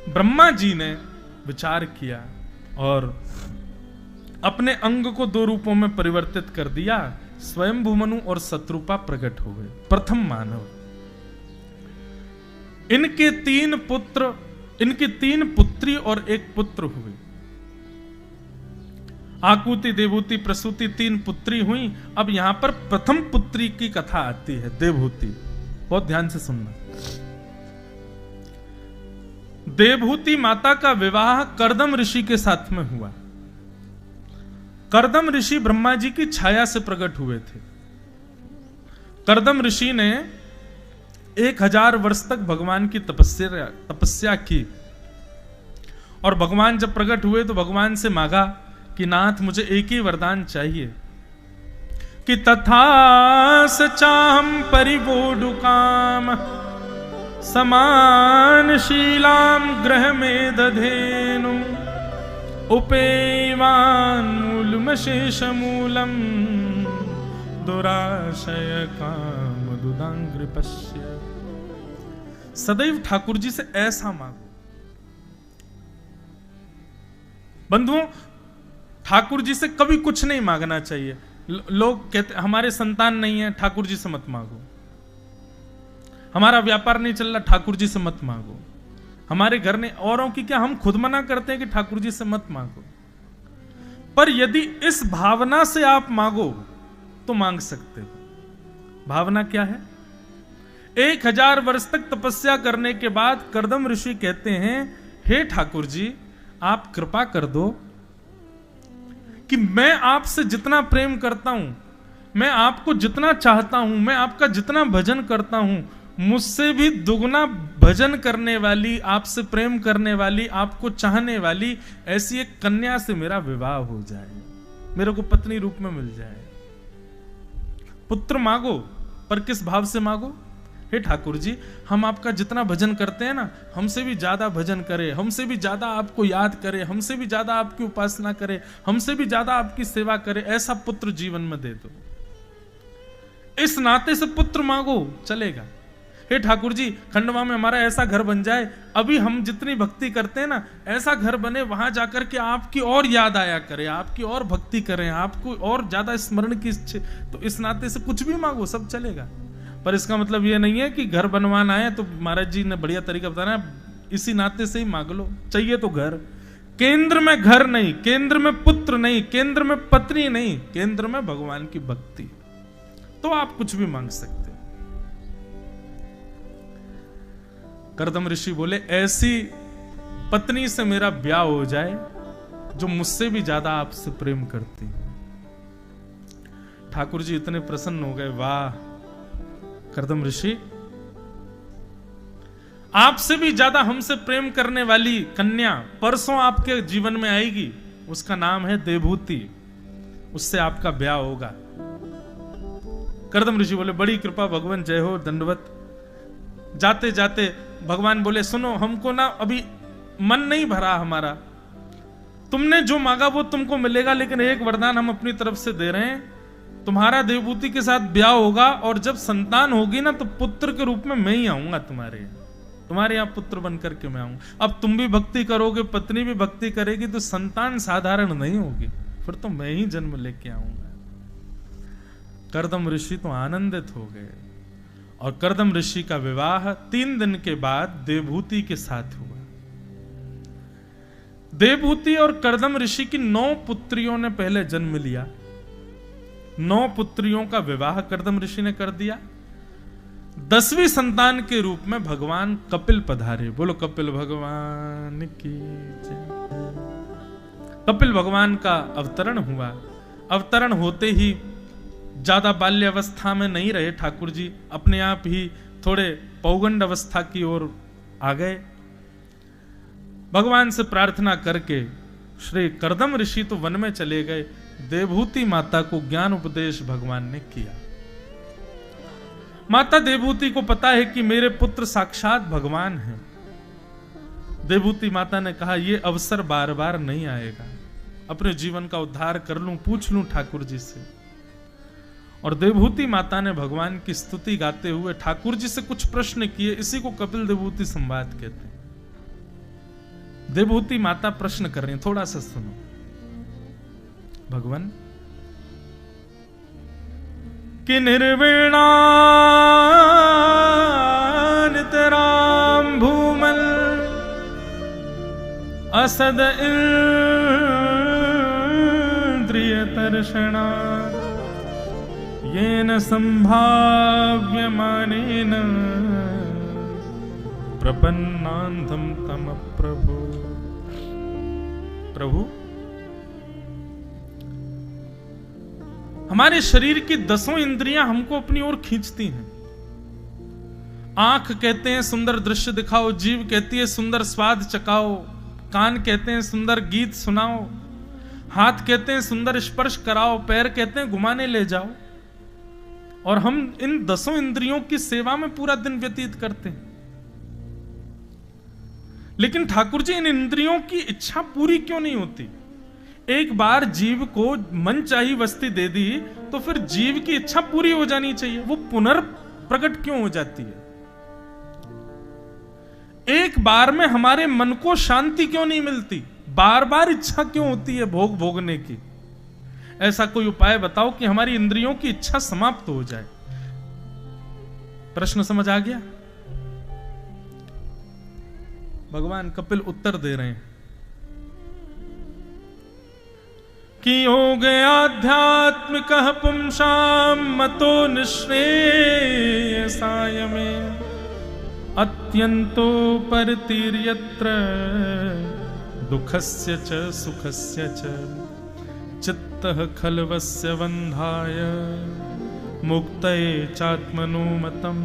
ब्रह्मा जी ने विचार किया और अपने अंग को दो रूपों में परिवर्तित कर दिया। स्वयंभू मनु और शत्रुपा प्रकट हो गए, प्रथम मानव। इनके तीन पुत्री और एक पुत्र हुए। आकुति, देवहूति, प्रसूति, तीन पुत्री हुई। अब यहां पर प्रथम पुत्री की कथा आती है, देवहूति। बहुत ध्यान से सुनना। देवहूति माता का विवाह कर्दम ऋषि के साथ में हुआ। कर्दम ऋषि ब्रह्मा जी की छाया से प्रकट हुए थे। कर्दम ऋषि ने 1000 वर्ष तक भगवान की तपस्या की और भगवान जब प्रकट हुए तो भगवान से मांगा कि नाथ मुझे एक ही वरदान चाहिए कि तथा सचाहम परिवोडुकाम समान शीलाम ग्रह में दधेनु उपेवान मूलम शेष मूलम दुराशय काम दुदांग्र पश्य। सदैव ठाकुर जी से ऐसा मांगो। बंधुओं, ठाकुर जी से कभी कुछ नहीं मांगना चाहिए। लोग कहते हमारे संतान नहीं है, ठाकुर जी से मत मांगो। हमारा व्यापार नहीं चल रहा, ठाकुर जी से मत मांगो। हमारे घर ने औरों की क्या, हम खुद मना करते हैं कि ठाकुर जी से मत मांगो। पर यदि इस भावना से आप मांगो तो मांग सकते हो। भावना क्या है? 1000 वर्ष तक तपस्या करने के बाद कर्दम ऋषि कहते हैं, हे ठाकुर जी आप कृपा कर दो कि मैं आपसे जितना प्रेम करता हूं, मैं आपको जितना चाहता हूं, मैं आपका जितना भजन करता हूं, मुझसे भी दुगना भजन करने वाली, आपसे प्रेम करने वाली, आपको चाहने वाली ऐसी एक कन्या से मेरा विवाह हो जाए, मेरे को पत्नी रूप में मिल जाए। पुत्र मांगो, पर किस भाव से मांगो? हे ठाकुर जी हम आपका जितना भजन करते हैं ना, हमसे भी ज्यादा भजन करे, हमसे भी ज्यादा आपको याद करे, हमसे भी ज्यादा आपकी उपासना करे, हमसे भी ज्यादा आपकी सेवा करे, ऐसा पुत्र जीवन में दे दो। इस नाते से पुत्र मांगो, चलेगा। हे ठाकुर जी खंडवा में हमारा ऐसा घर बन जाए, अभी हम जितनी भक्ति करते हैं ना, ऐसा घर बने, वहां जाकर के आपकी और याद आया करे, आपकी और भक्ति करें, आपको और ज्यादा स्मरण की इच्छा। तो इस नाते से कुछ भी मांगो, सब चलेगा। पर इसका मतलब ये नहीं है कि घर बनवाना है तो महाराज जी ने बढ़िया तरीका बताना, इसी नाते से ही मांग लो। चाहिए तो घर, केंद्र में घर नहीं, केंद्र में पुत्र नहीं, केंद्र में पत्नी नहीं, केंद्र में भगवान की भक्ति, तो आप कुछ भी मांग सकते। कर्दम ऋषि बोले ऐसी पत्नी से मेरा ब्याह हो जाए जो मुझसे भी ज्यादा आपसे प्रेम करती। ठाकुर जी इतने प्रसन्न हो गए, वाह कर्दम ऋषि, आपसे भी ज्यादा हमसे प्रेम करने वाली कन्या परसों आपके जीवन में आएगी, उसका नाम है देवहूति, उससे आपका ब्याह होगा। कर्दम ऋषि बोले बड़ी कृपा भगवान, जय हो, दंडवत। जाते जाते भगवान बोले सुनो, हमको ना अभी मन नहीं भरा हमारा, तुमने जो मांगा वो तुमको मिलेगा, लेकिन एक वरदान हम अपनी तरफ से दे रहे हैं, तुम्हारा देवहूति के साथ ब्याह होगा और जब संतान होगी ना तो पुत्र के रूप में मैं ही आऊंगा तुम्हारे यहाँ पुत्र बन करके मैं आऊंगा। अब तुम भी भक्ति करोगे, पत्नी भी भक्ति करेगी, तो संतान साधारण नहीं होगी, फिर तो मैं ही जन्म लेके आऊंगा। कर्दम ऋषि तो आनंदित हो गए और कर्दम ऋषि का विवाह 3 दिन के बाद देवहूति के साथ हुआ। देवहूति और कर्दम ऋषि की 9 पुत्रियों ने पहले जन्म लिया। 9 पुत्रियों का विवाह कर्दम ऋषि ने कर दिया। 10वीं संतान के रूप में भगवान कपिल पधारे। बोलो कपिल भगवान की जय। कपिल भगवान का अवतरण हुआ। अवतरण होते ही ज्यादा बाल्यावस्था में नहीं रहे ठाकुर जी, अपने आप ही थोड़े पौगंड अवस्था की ओर आ गए। भगवान से प्रार्थना करके श्री कर्दम ऋषि तो वन में चले गए। देवहूति माता को ज्ञान उपदेश भगवान ने किया। माता देवहूति को पता है कि मेरे पुत्र साक्षात भगवान हैं। देवहूति माता ने कहा यह अवसर बार बार नहीं आएगा, अपने जीवन का उद्धार कर लूं, पूछ लूं ठाकुर जी से। और देवहूति माता ने भगवान की स्तुति गाते हुए ठाकुर जी से कुछ प्रश्न किए। इसी को कपिल देवहूति संवाद कहते हैं। देवहूति माता प्रश्न कर रही हैं, थोड़ा सा सुनो। भगवान कि निर्विणा नितराम भूमल असद इंद्रिय तर्षणा येन संभाव्यमानेन प्रपन्नान्धम तम प्रभु। प्रभु हमारे शरीर की 10 इंद्रियां हमको अपनी ओर खींचती हैं। आंख कहते हैं सुंदर दृश्य दिखाओ, जीभ कहती है सुंदर स्वाद चखाओ, कान कहते हैं सुंदर गीत सुनाओ, हाथ कहते हैं सुंदर स्पर्श कराओ, पैर कहते हैं घुमाने ले जाओ। और हम इन 10 इंद्रियों की सेवा में पूरा दिन व्यतीत करते हैं। लेकिन ठाकुर जी इन इंद्रियों की इच्छा पूरी क्यों नहीं होती? एक बार जीव को मनचाही वस्तु दे दी तो फिर जीव की इच्छा पूरी हो जानी चाहिए, वो पुनर्प्रकट क्यों हो जाती है? एक बार में हमारे मन को शांति क्यों नहीं मिलती? बार बार इच्छा क्यों होती है भोग भोगने की? ऐसा कोई उपाय बताओ कि हमारी इंद्रियों की इच्छा समाप्त हो जाए। प्रश्न समझ आ गया? भगवान कपिल उत्तर दे रहे हैं कि योग आध्यात्मिक पुंसाम मतो निःश्रेयसाय में अत्यंतो परतिर्यत्र दुःखस्य च सुखस्य च चित्तः खल्वस्य बन्धाय मुक्तये चात्मनो मतम्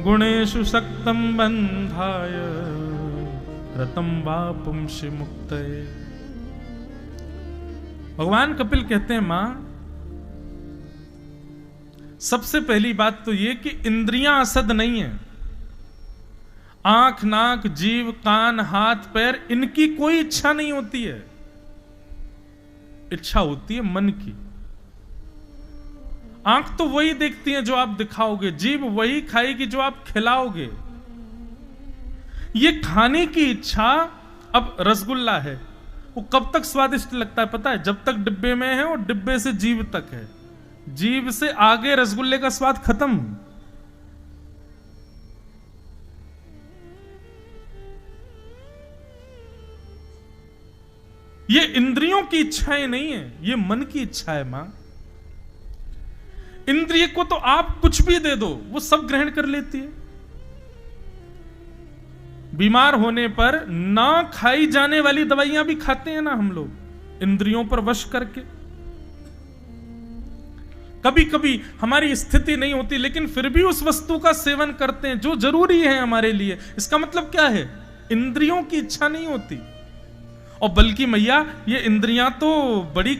गुणेषु सक्तं बन्धाय रतं वा पुंसि मुक्तये। भगवान कपिल कहते हैं मां, सबसे पहली बात तो यह कि इंद्रियां असद नहीं है। आंख, नाक, जीभ, कान, हाथ, पैर, इनकी कोई इच्छा नहीं होती है। इच्छा होती है मन की। आंख तो वही देखती है जो आप दिखाओगे, जीभ वही खाएगी जो आप खिलाओगे। ये खाने की इच्छा, अब रसगुल्ला है, वो कब तक स्वादिष्ट लगता है पता है? जब तक डिब्बे में है और डिब्बे से जीभ तक है। जीभ से आगे रसगुल्ले का स्वाद खत्म। ये इंद्रियों की इच्छाएं नहीं है, ये मन की इच्छा है मां। इंद्रिय को तो आप कुछ भी दे दो, वो सब ग्रहण कर लेती है। बीमार होने पर ना खाई जाने वाली दवाइयां भी खाते हैं ना हम लोग, इंद्रियों पर वश करके। कभी कभी हमारी स्थिति नहीं होती लेकिन फिर भी उस वस्तु का सेवन करते हैं जो जरूरी है हमारे लिए। इसका मतलब क्या है? इंद्रियों की इच्छा नहीं होती। और बल्कि मैया ये इंद्रियां तो बड़ी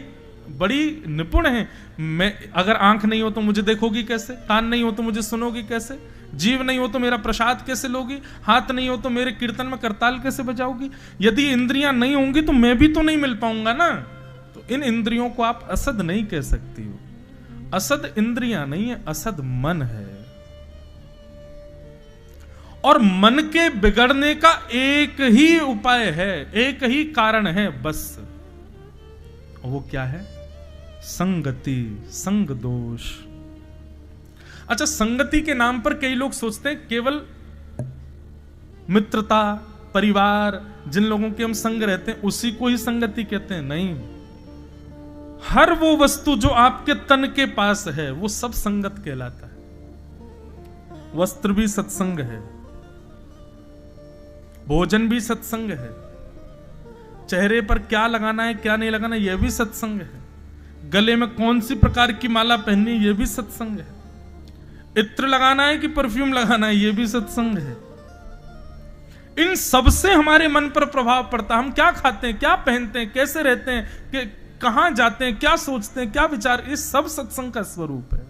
बड़ी निपुण हैं। मैं अगर आंख नहीं हो तो मुझे देखोगी कैसे? कान नहीं हो तो मुझे सुनोगी कैसे? जीव नहीं हो तो मेरा प्रसाद कैसे लोगी? हाथ नहीं हो तो मेरे कीर्तन में करताल कैसे बजाओगी? यदि इंद्रियां नहीं होंगी तो मैं भी तो नहीं मिल पाऊंगा ना। तो इन इंद्रियों को आप असद नहीं कह सकती हो। असद इंद्रियां नहीं है, असद मन है। और मन के बिगड़ने का एक ही उपाय है, एक ही कारण है बस। वो क्या है? संगति, संग दोष। अच्छा, संगति के नाम पर कई लोग सोचते हैं केवल मित्रता, परिवार, जिन लोगों के हम संग रहते हैं उसी को ही संगति कहते हैं। नहीं, हर वो वस्तु जो आपके तन के पास है वो सब संगत कहलाता है। वस्त्र भी सत्संग है, भोजन भी सत्संग है, चेहरे पर क्या लगाना है क्या नहीं लगाना यह भी सत्संग है, गले में कौन सी प्रकार की माला पहननी है यह भी सत्संग है, इत्र लगाना है कि परफ्यूम लगाना है यह भी सत्संग है। इन सब से हमारे मन पर प्रभाव पड़ता है। हम क्या खाते हैं, क्या पहनते हैं, कैसे रहते हैं, कि कहां जाते हैं, क्या सोचते हैं, क्या विचार, ये सब सत्संग का स्वरूप है।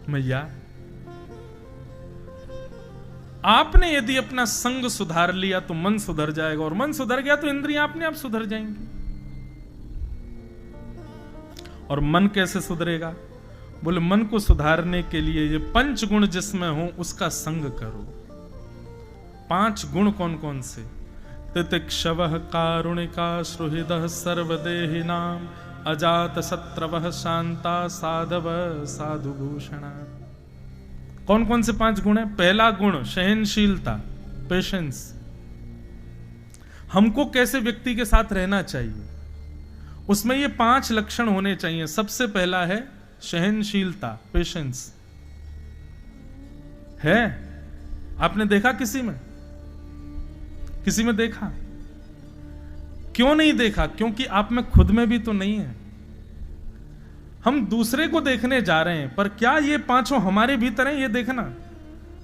मैया, आपने यदि अपना संग सुधार लिया तो मन सुधर जाएगा, और मन सुधर गया तो इंद्रियां अपने आप सुधर जाएंगी। और मन कैसे सुधरेगा? बोले मन को सुधारने के लिए ये 5 गुण जिसमें हो उसका संग करो। 5 गुण कौन कौन से? तितिक्षवः कारुणिका सुहृदः सर्वदेहिनाम अजात शत्रवः शांता साधवः साधुभूषणा। कौन कौन से 5 गुण है? पहला गुण सहनशीलता, पेशेंस। हमको कैसे व्यक्ति के साथ रहना चाहिए, उसमें ये 5 लक्षण होने चाहिए। सबसे पहला है सहनशीलता, पेशेंस। है? आपने देखा किसी में? किसी में देखा? क्यों नहीं देखा? क्योंकि आप में खुद में भी तो नहीं है। हम दूसरे को देखने जा रहे हैं, पर क्या ये 5 हमारे भीतर हैं, ये देखना।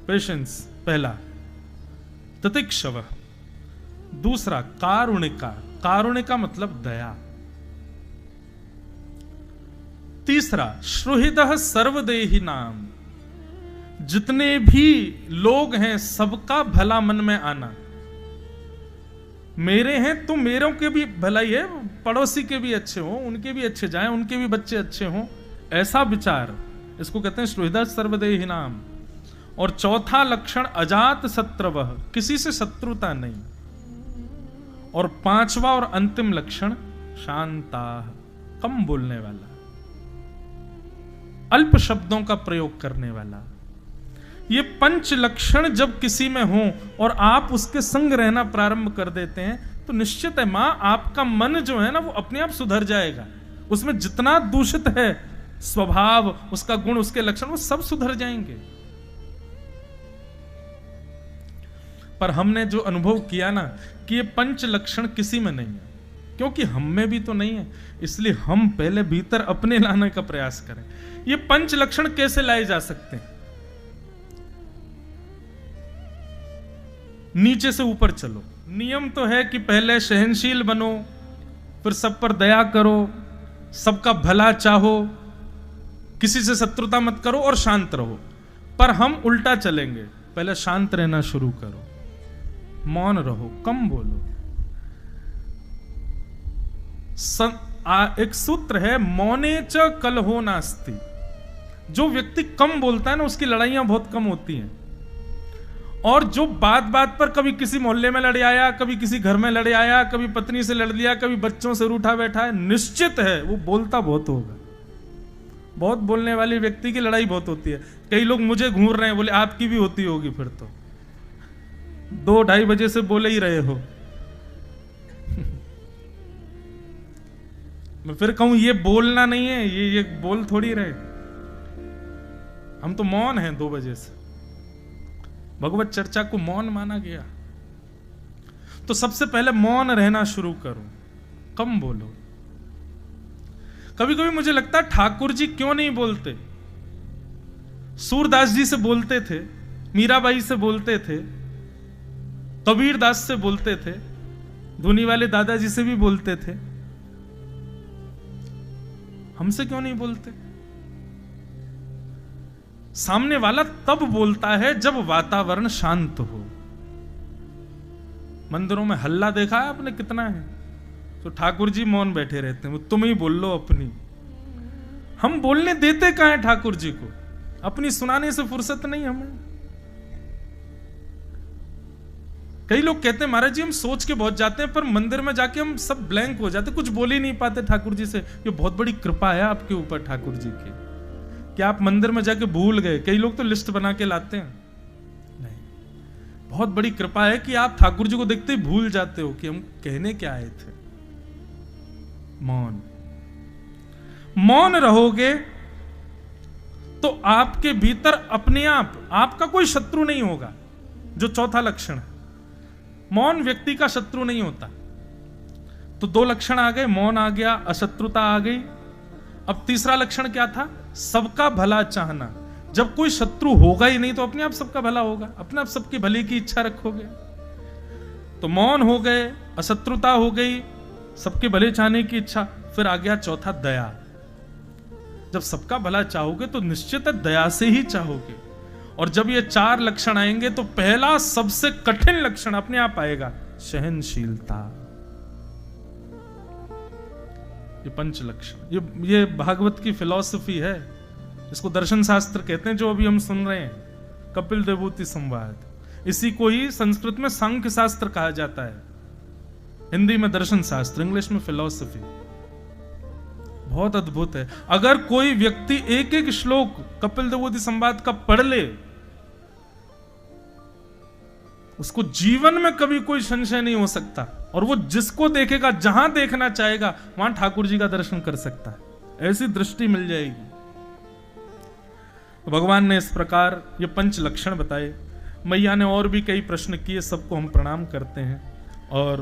पेशेंस पहला। तितिक्षव दूसरा, कारुणिका। कारुणिका मतलब दया। तीसरा, सुहृदः सर्वदेहिनाम। जितने भी लोग हैं सबका भला मन में आना। मेरे हैं तो मेरों के भी भलाई है, पड़ोसी के भी अच्छे हो, उनके भी अच्छे जाएं, उनके भी बच्चे अच्छे हों, ऐसा विचार, इसको कहते हैं सुहृदः सर्वदेहिनाम। और चौथा लक्षण अजात शत्रवः, किसी से शत्रुता नहीं। और 5वां और अंतिम लक्षण शांता, कम बोलने वाला, अल्प शब्दों का प्रयोग करने वाला। ये 5 लक्षण जब किसी में हो और आप उसके संग रहना प्रारंभ कर देते हैं तो निश्चित है मां, आपका मन जो है ना वो अपने आप सुधर जाएगा। उसमें जितना दूषित है स्वभाव, उसका गुण, उसके लक्षण, वो सब सुधर जाएंगे। पर हमने जो अनुभव किया ना कि ये 5 लक्षण किसी में नहीं है, क्योंकि हम में भी तो नहीं है, इसलिए हम पहले भीतर अपने लाने का प्रयास करें। ये 5 लक्षण कैसे लाए जा सकते हैं? नीचे से ऊपर चलो। नियम तो है कि पहले सहनशील बनो, फिर सब पर दया करो, सबका भला चाहो, किसी से शत्रुता मत करो और शांत रहो। पर हम उल्टा चलेंगे, पहले शांत रहना शुरू करो, मौन रहो, कम बोलो। एक सूत्र है, मौने च कलहो नास्ति। जो व्यक्ति कम बोलता है ना उसकी लड़ाइयां बहुत कम होती हैं। और जो बात बात पर कभी किसी मोहल्ले में लड़ आया, कभी किसी घर में लड़ आया, कभी पत्नी से लड़ लिया, कभी बच्चों से रूठा बैठा है, निश्चित है वो बोलता बहुत होगा। बहुत बोलने वाले व्यक्ति की लड़ाई बहुत होती है। कई लोग मुझे घूर रहे हैं, बोले आपकी भी होती होगी, फिर तो 2-2:30 बजे से बोले ही रहे हो। मैं फिर कहूं ये बोलना नहीं है, ये बोल थोड़ी रहे। हम तो मौन हैं 2 बजे से। भगवत चर्चा को मौन माना गया। तो सबसे पहले मौन रहना शुरू करो, कम बोलो। कभी कभी मुझे लगता है ठाकुर जी क्यों नहीं बोलते। सूरदास जी से बोलते थे, मीराबाई से बोलते थे, कबीर दास से बोलते थे, धुनी वाले दादाजी से भी बोलते थे। हमसे क्यों नहीं बोलते? सामने वाला तब बोलता है जब वातावरण शांत हो। मंदिरों में हल्ला देखा है आपने कितना है? तो ठाकुर जी मौन बैठे रहते हैं, तुम ही बोल लो अपनी। हम बोलने देते कहां है ठाकुर जी को? अपनी सुनाने से फुर्सत नहीं हमें। कई लोग कहते हैं महाराज जी हम सोच के बहुत जाते हैं, पर मंदिर में जाके हम सब ब्लैंक हो जाते, कुछ बोल ही नहीं पाते ठाकुर जी से। ये बहुत बड़ी कृपा है आपके ऊपर ठाकुर जी की, कि आप मंदिर में जाके भूल गए। कई लोग तो लिस्ट बना के लाते हैं, नहीं, बहुत बड़ी कृपा है कि आप ठाकुर जी को देखते ही भूल जाते हो कि हम कहने क्या आए थे। मौन, मौन रहोगे तो आपके भीतर अपने आप आपका कोई शत्रु नहीं होगा, जो चौथा लक्षण है। मौन व्यक्ति का शत्रु नहीं होता। तो 2 लक्षण आ गए, मौन आ गया, अशत्रुता आ गई। अब तीसरा लक्षण क्या था? सबका भला चाहना। जब कोई शत्रु होगा ही नहीं तो अपने आप सबका भला होगा, अपने आप सबके भले की इच्छा रखोगे। तो मौन हो गए, अशत्रुता हो गई, सबके भले चाहने की इच्छा। फिर आ गया चौथा, दया। जब सबका भला चाहोगे तो निश्चित है दया से ही चाहोगे। और जब ये 4 लक्षण आएंगे तो पहला सबसे कठिन लक्षण अपने आप आएगा, सहनशीलता। ये 5 लक्षण, ये भागवत की फिलॉसफी है, इसको दर्शन शास्त्र कहते हैं, जो अभी हम सुन रहे हैं, कपिल देवभूति संवाद। इसी को ही संस्कृत में सांख्य शास्त्र कहा जाता है, हिंदी में दर्शन शास्त्र, इंग्लिश में फिलॉसफी। बहुत अद्भुत है। अगर कोई व्यक्ति एक एक श्लोक कपिल देवभूति संवाद का पढ़ ले, उसको जीवन में कभी कोई संशय नहीं हो सकता, और वो जिसको देखेगा, जहां देखना चाहेगा, वहां ठाकुर जी का दर्शन कर सकता है, ऐसी दृष्टि मिल जाएगी। तो भगवान ने इस प्रकार ये पंच लक्षण बताए। मैया ने और भी कई प्रश्न किए, सबको हम प्रणाम करते हैं। और